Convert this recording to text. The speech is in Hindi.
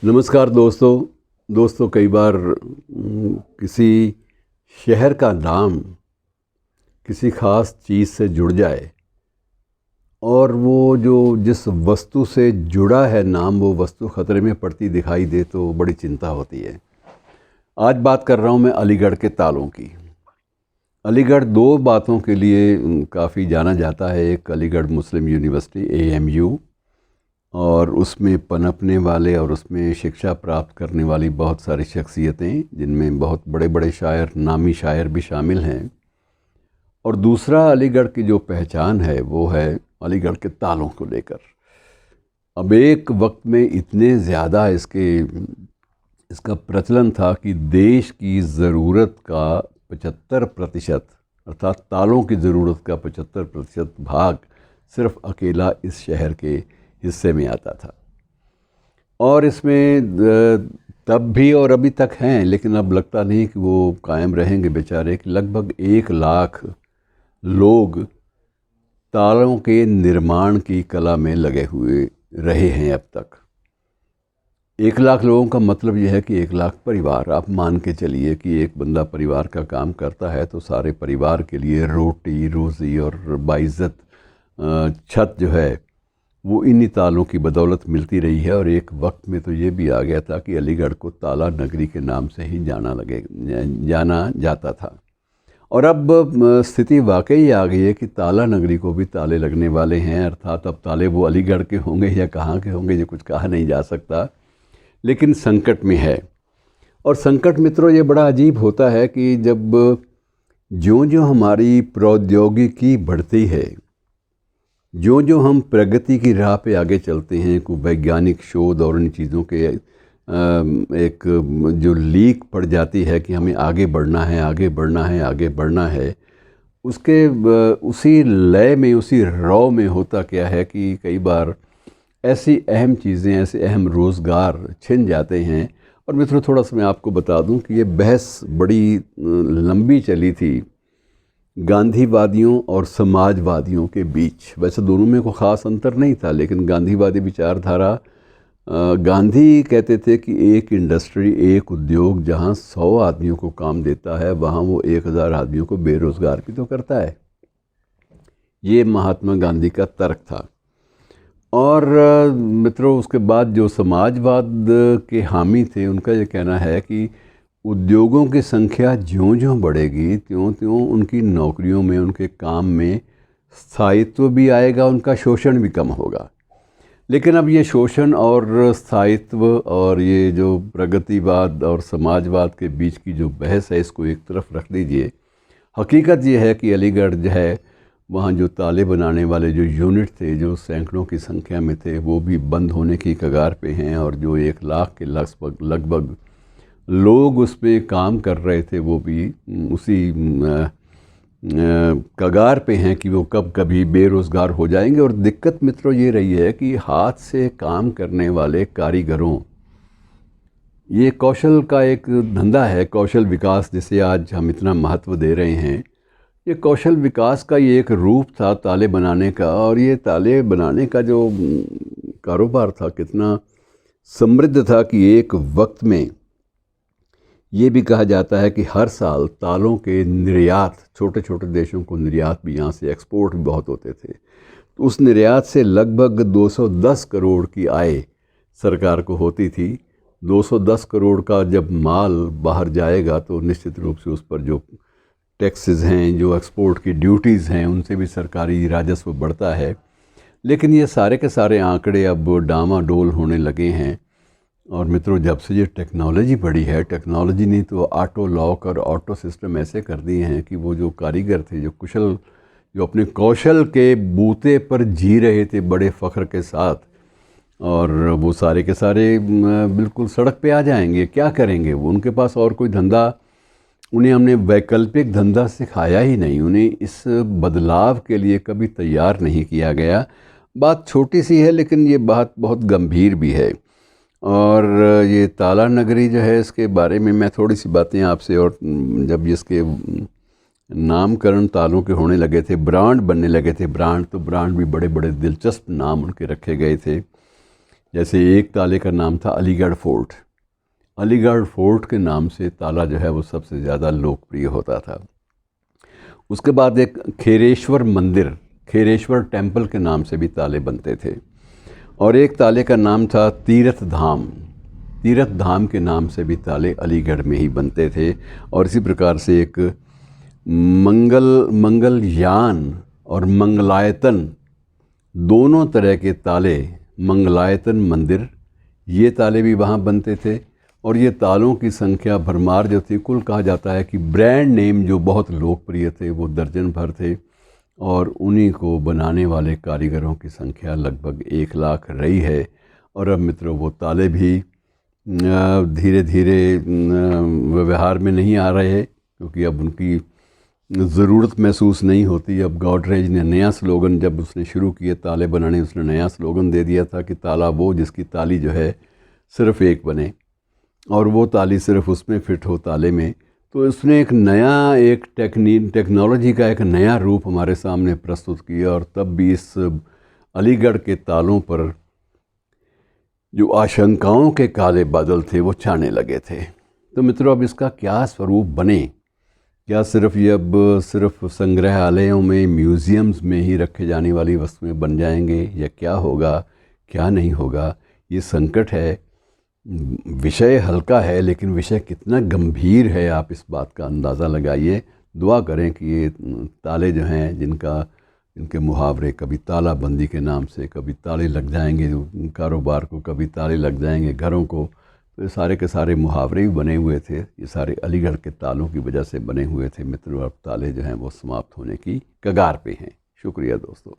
नमस्कार दोस्तों कई बार किसी शहर का नाम किसी ख़ास चीज़ से जुड़ जाए और वो जो जिस वस्तु से जुड़ा है नाम, वो वस्तु ख़तरे में पड़ती दिखाई दे तो बड़ी चिंता होती है। आज बात कर रहा हूँ मैं अलीगढ़ के तालों की। अलीगढ़ दो बातों के लिए काफ़ी जाना जाता है। एक अलीगढ़ मुस्लिम यूनिवर्सिटी AMU, और उसमें पनपने वाले और उसमें शिक्षा प्राप्त करने वाली बहुत सारी शख्सियतें, जिनमें बहुत बड़े बड़े शायर, नामी शायर भी शामिल हैं। और दूसरा अलीगढ़ की जो पहचान है वो है अलीगढ़ के तालों को लेकर। अब एक वक्त में इतने ज़्यादा इसका प्रचलन था कि देश की ज़रूरत का 75%, अर्थात तालों की ज़रूरत का 75% भाग सिर्फ अकेला इस शहर के हिस्से में आता था। और इसमें तब भी और अभी तक हैं, लेकिन अब लगता नहीं कि वो कायम रहेंगे बेचारे। कि लगभग 1 लाख लोग तालों के निर्माण की कला में लगे हुए रहे हैं अब तक। 1 लाख लोगों का मतलब यह है कि 1 लाख परिवार। आप मान के चलिए कि एक बंदा परिवार का काम करता है तो सारे परिवार के लिए रोटी रोज़ी और बाइज़्ज़त छत जो है वो इन्हीं तालों की बदौलत मिलती रही है। और एक वक्त में तो ये भी आ गया था कि अलीगढ़ को ताला नगरी के नाम से ही जाना जाता था। और अब स्थिति वाकई आ गई है कि ताला नगरी को भी ताले लगने वाले हैं। अर्थात अब ताले वो अलीगढ़ के होंगे या कहाँ के होंगे, ये कुछ कहा नहीं जा सकता, लेकिन संकट में है। और संकट मित्रों ये बड़ा अजीब होता है कि जब ज्यों ज्यों हमारी प्रौद्योगिकी बढ़ती है, जो जो हम प्रगति की राह पे आगे चलते हैं, को वैज्ञानिक शोध और इन चीज़ों के एक जो लीक पड़ जाती है कि हमें आगे बढ़ना है, आगे बढ़ना है, आगे बढ़ना है, उसके उसी लय में, उसी रौ में होता क्या है कि कई बार ऐसी अहम चीज़ें, ऐसे अहम रोज़गार छिन जाते हैं। और मित्रों थोड़ा सा मैं आपको बता दूं कि ये बहस बड़ी लंबी चली थी गांधीवादियों और समाजवादियों के बीच। वैसे दोनों में कोई ख़ास अंतर नहीं था, लेकिन गांधीवादी विचारधारा, गांधी कहते थे कि एक इंडस्ट्री, एक उद्योग जहां 100 आदमियों को काम देता है, वहां वो 1000 आदमियों को बेरोज़गार भी तो करता है। ये महात्मा गांधी का तर्क था। और मित्रों उसके बाद जो समाजवाद के हामी थे, उनका ये कहना है कि उद्योगों की संख्या ज्यों ज्यों बढ़ेगी त्यों त्यों उनकी नौकरियों में, उनके काम में स्थायित्व भी आएगा, उनका शोषण भी कम होगा। लेकिन अब ये शोषण और स्थायित्व और ये जो प्रगतिवाद और समाजवाद के बीच की जो बहस है, इसको एक तरफ रख दीजिए। हकीकत ये है कि अलीगढ़ जो है, वहाँ जो ताले बनाने वाले जो यूनिट थे, जो सैकड़ों की संख्या में थे, वो भी बंद होने की कगार पे हैं। और जो 1 लाख के लगभग लोग उस पर काम कर रहे थे, वो भी उसी कगार पे हैं कि वो कब कभी बेरोज़गार हो जाएंगे। और दिक्कत मित्रों ये रही है कि हाथ से काम करने वाले कारीगरों, ये कौशल का एक धंधा है, कौशल विकास, जिसे आज हम इतना महत्व दे रहे हैं। ये कौशल विकास का ये एक रूप था ताले बनाने का। और ये ताले बनाने का जो कारोबार था, कितना समृद्ध था कि एक वक्त में ये भी कहा जाता है कि हर साल तालों के निर्यात, छोटे छोटे देशों को निर्यात भी, यहाँ से एक्सपोर्ट भी बहुत होते थे, तो उस निर्यात से लगभग 210 करोड़ की आय सरकार को होती थी। 210 करोड़ का जब माल बाहर जाएगा तो निश्चित रूप से उस पर जो टैक्सेस हैं, जो एक्सपोर्ट की ड्यूटीज़ हैं, उनसे भी सरकारी राजस्व बढ़ता है। लेकिन ये सारे के सारे आंकड़े अब डामाडोल होने लगे हैं। और मित्रों जब से ये टेक्नोलॉजी बढ़ी है, टेक्नोलॉजी ने तो ऑटो लॉक और ऑटो सिस्टम ऐसे कर दिए हैं कि वो जो कारीगर थे, जो कुशल, जो अपने कौशल के बूते पर जी रहे थे बड़े फ़ख्र के साथ, और वो सारे के सारे बिल्कुल सड़क पे आ जाएंगे। क्या करेंगे वो? उनके पास और कोई धंधा, उन्हें हमने वैकल्पिक धंधा सिखाया ही नहीं, उन्हें इस बदलाव के लिए कभी तैयार नहीं किया गया। बात छोटी सी है, लेकिन ये बात बहुत गंभीर भी है। और ये ताला नगरी जो है, इसके बारे में मैं थोड़ी सी बातें आपसे, और जब इसके नामकरण तालों के होने लगे थे, ब्रांड बनने लगे थे, ब्रांड भी बड़े बड़े दिलचस्प नाम उनके रखे गए थे। जैसे एक ताले का नाम था अलीगढ़ फोर्ट। अलीगढ़ फोर्ट के नाम से ताला जो है वो सबसे ज़्यादा लोकप्रिय होता था। उसके बाद एक खेरेश्वर मंदिर, खेरेश्वर टेम्पल के नाम से भी ताले बनते थे। और एक ताले का नाम था तीर्थ धाम। तीर्थ धाम के नाम से भी ताले अलीगढ़ में ही बनते थे। और इसी प्रकार से एक मंगलयान और मंगलायतन, दोनों तरह के ताले, मंगलायतन मंदिर, ये ताले भी वहाँ बनते थे। और ये तालों की संख्या भरमार जो थी, कुल कहा जाता है कि ब्रांड नेम जो बहुत लोकप्रिय थे वो दर्जन भर थे। और उन्हीं को बनाने वाले कारीगरों की संख्या लगभग 1 लाख रही है। और अब मित्रों वो ताले भी धीरे धीरे व्यवहार में नहीं आ रहे, क्योंकि अब उनकी ज़रूरत महसूस नहीं होती। अब गॉडरेज ने नया स्लोगन, जब उसने शुरू किए ताले बनाने, उसने नया स्लोगन दे दिया था कि ताला वो जिसकी ताली जो है सिर्फ़ एक बने और वो ताली सिर्फ़ उसमें फ़िट हो ताले में। तो उसने एक टेक्नोलॉजी का एक नया रूप हमारे सामने प्रस्तुत किया। और तब भी इस अलीगढ़ के तालों पर जो आशंकाओं के काले बादल थे वो छाने लगे थे। तो मित्रों, अब इसका क्या स्वरूप बने? क्या ये अब सिर्फ संग्रहालयों में, म्यूज़ियम्स में ही रखे जाने वाली वस्तुएं बन जाएंगे, या क्या होगा, क्या नहीं होगा? ये संकट है। विषय हल्का है, लेकिन विषय कितना गंभीर है आप इस बात का अंदाज़ा लगाइए। दुआ करें कि ये ताले जो हैं, इनके मुहावरे, कभी तालाबंदी के नाम से, कभी ताले लग जाएंगे कारोबार को, कभी ताले लग जाएंगे घरों को, तो ये सारे के सारे मुहावरे भी बने हुए थे। ये सारे अलीगढ़ के तालों की वजह से बने हुए थे मित्रों। अब ताले जो हैं वो समाप्त होने की कगार पे हैं। शुक्रिया दोस्तों।